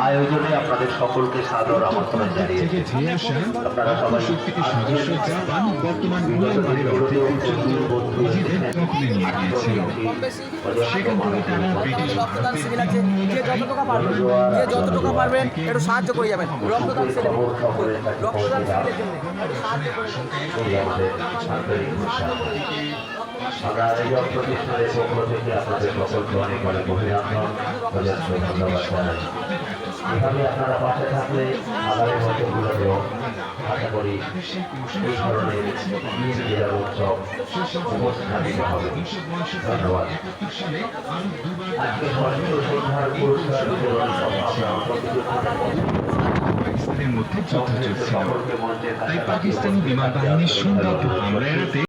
আয়োজনে আপনাদের সকলকে সাদর আমন্ত্রণ জানিয়েছি। আপনারা সবাই যতটুকু পারবেন একটু সাহায্য করে যাবেন। রক্তদান আমরা এই প্রতিষ্ঠানের পক্ষ থেকে আপনাদের সকলকে অনেক অনেক অভিনন্দন ধন্যবাদ জানাই। এভাবে আপনারা পাশে থাকলে আগামী বছরগুলোতেও আশা করি এই ধরনের জেলার উৎসব উপস্থাপিত হবে। ধন্যবাদ। আজকে ষষ্ঠ সন্ধ্যার পুরস্কার বিতরণ সভা পাকিস্তানের মধ্যে যুদ্ধ চলছিল, তাই পাকিস্তানি বিমান বাহিনীর সম্ভাব্য হামলা এড়াতে